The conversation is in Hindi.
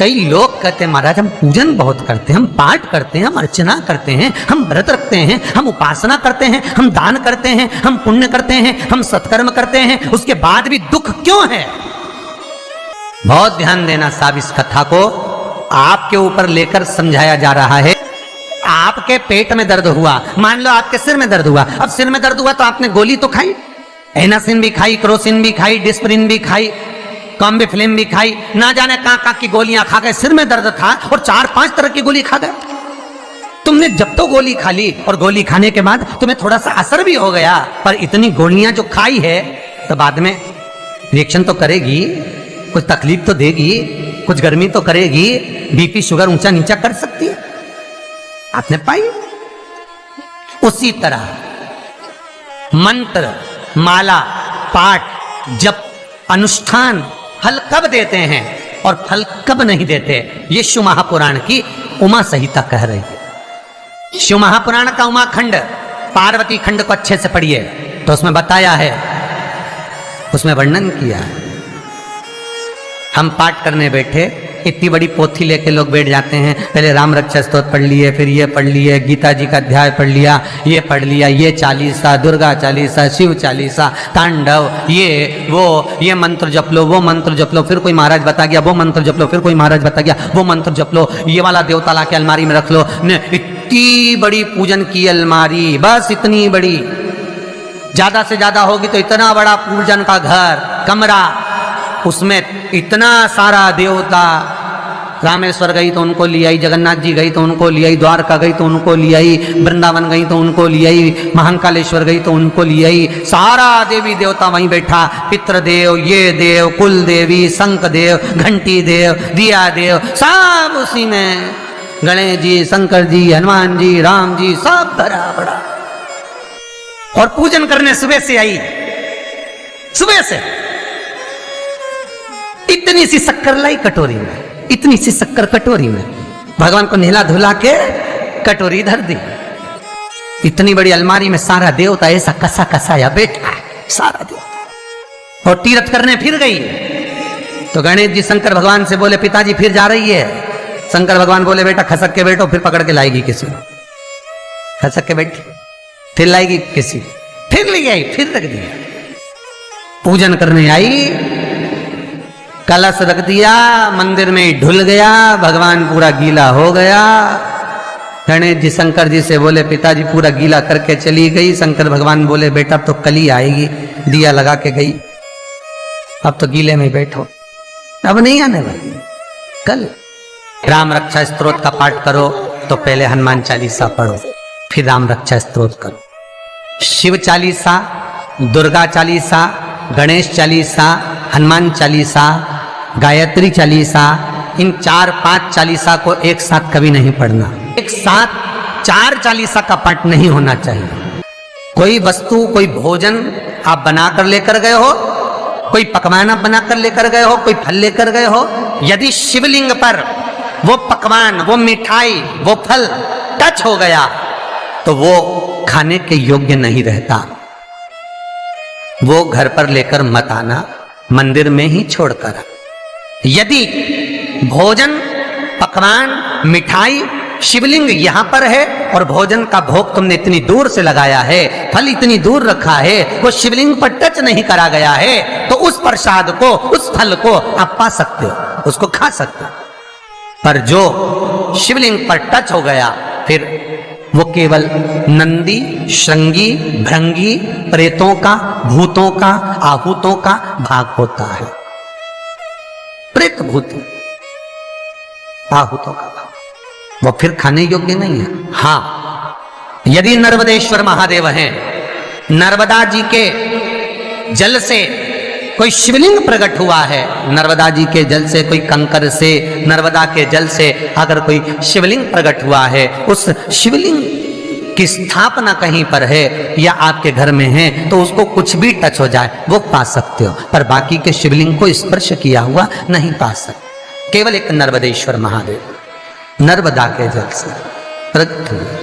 कई लोग कहते हैं महाराज हम पूजन बहुत करते हैं, हम पाठ करते हैं, हम अर्चना करते हैं, हम व्रत रखते हैं, हम उपासना करते हैं, हम दान करते हैं, हम पुण्य करते हैं, हम सत्कर्म करते हैं, उसके बाद भी दुख क्यों है? बहुत ध्यान देना साहब, इस कथा को आपके ऊपर लेकर समझाया जा रहा है। आपके पेट में दर्द हुआ, मान लो आपके सिर में दर्द हुआ, अब सिर में दर्द हुआ तो आपने गोली तो खाई, एनासिन भी खाई, क्रोसिन भी खाई, डिस्प्रिन भी खाई, कॉम्बिफ्लिन भी खाई, ना जाने कहां की गोलियां खा गए, सिर में दर्द था और 4-5 तरह की गोली खा गए। तुमने जब तो गोली खा ली और गोली खाने के बाद तुम्हें थोड़ा सा असर भी हो गया, पर इतनी गोलियां जो खाई है तो बाद में रिएक्शन तो करेगी, कुछ तकलीफ तो देगी, कुछ गर्मी तो करेगी, बीपी शुगर ऊंचा नीचा कर सकती है, आपने पाई। उसी तरह मंत्र, माला, पाठ, जप, अनुष्ठान फल कब देते हैं और फल कब नहीं देते, ये शिव महापुराण की उमा संहिता कह रही है। शिव महापुराण का उमा खंड, पार्वती खंड को अच्छे से पढ़िए तो उसमें बताया है, उसमें वर्णन किया है। हम पाठ करने बैठे, इतनी बड़ी पोथी लेके लोग बैठ जाते हैं, पहले राम रक्षा स्तोत्र पढ़ लिए, फिर ये पढ़ लिए, गीता जी का अध्याय पढ़ लिया, ये पढ़ लिया, ये चालीसा, दुर्गा चालीसा, शिव चालीसा, तांडव, ये मंत्र जप लो, वो मंत्र जप लो, फिर कोई महाराज बता गया वो मंत्र जप लो, फिर कोई महाराज बता गया वो मंत्र जप लो, ये वाला देवता ला के अलमारी में रख लो। इतनी बड़ी पूजन की अलमारी, बस इतनी बड़ी, ज्यादा से ज्यादा होगी तो इतना बड़ा पूजन का घर, कमरा, उसमें इतना सारा देवता। रामेश्वर गई तो उनको ले आई, जगन्नाथ जी गई तो उनको ले आई, द्वारका गई तो उनको ले आई, वृंदावन गई तो उनको ले आई, महाकालेश्वर गई तो उनको ले आई, सारा देवी देवता वहीं बैठा, पितृदेव, ये देव, कुल देवी, शंख देव, घंटी देव, दिया देव, सब उसी में, गणेश जी, शंकर जी, हनुमान जी, राम जी, सब भरा बड़ा। और पूजन करने सुबह से आई, सुबह से इतनी सी शक्कर लाई कटोरी में, इतनी सी शक्कर कटोरी में, भगवान को नहला धुला के कटोरी धर दी। इतनी बड़ी अलमारी में सारा देवता ऐसा कसा कसाया बैठा है, सारा देवता। और तीर्थ करने फिर गई तो गणेश जी शंकर भगवान से बोले, पिताजी फिर जा रही है। शंकर भगवान बोले, बेटा खसक के बैठो, फिर पकड़ के लाएगी किसी को। खसक के बैठी, फिर लाएगी किसी, फिर ले आई, फिर रख दिया। पूजन करने आई, कलश रख दिया, मंदिर में ढुल गया, भगवान पूरा गीला हो गया। गणेश जी शंकर जी से बोले, पिताजी पूरा गीला करके चली गई। शंकर भगवान बोले, बेटा तो कल ही आएगी, दिया लगा के गई, अब तो गीले में बैठो, अब नहीं आने वाली, कल। राम रक्षा स्तोत्र का पाठ करो तो पहले हनुमान चालीसा पढ़ो, फिर राम रक्षा स्तोत्र करो। शिव चालीसा, दुर्गा चालीसा, गणेश चालीसा, हनुमान चालीसा, गायत्री चालीसा, इन 4-5 चालीसा को एक साथ कभी नहीं पढ़ना। एक साथ 4 चालीसा का पाठ नहीं होना चाहिए। कोई वस्तु, कोई भोजन आप बनाकर लेकर गए हो, कोई पकवान आप बनाकर लेकर गए हो, कोई फल लेकर गए हो, यदि शिवलिंग पर वो पकवान, वो मिठाई, वो फल टच हो गया तो वो खाने के योग्य नहीं रहता। वो घर पर लेकर मत आना, मंदिर में ही छोड़कर। यदि भोजन, पकवान, मिठाई, शिवलिंग यहां पर है और भोजन का भोग तुमने इतनी दूर से लगाया है, फल इतनी दूर रखा है, वो शिवलिंग पर टच नहीं करा गया है, तो उस प्रसाद को, उस फल को आप पा सकते हो, उसको खा सकते हो। पर जो शिवलिंग पर टच हो गया, फिर वो केवल नंदी, श्रृंगी, भृंगी, प्रेतों का, भूतों का, आहूतों का भाग होता है। प्रेत, भूत, आहूतों का भाग, वो फिर खाने योग्य नहीं है। हाँ, यदि नर्मदेश्वर महादेव हैं, नर्मदा जी के जल से कोई शिवलिंग प्रकट हुआ है, नर्मदा जी के जल से, कोई कंकर से, नर्मदा के जल से अगर कोई शिवलिंग प्रकट हुआ है, उस शिवलिंग की स्थापना कहीं पर है या आपके घर में है, तो उसको कुछ भी टच हो जाए वो पा सकते हो, पर बाकी के शिवलिंग को स्पर्श किया हुआ नहीं पा सकते। केवल एक नर्मदेश्वर महादेव नर्मदा के जल से प्रकट हुए।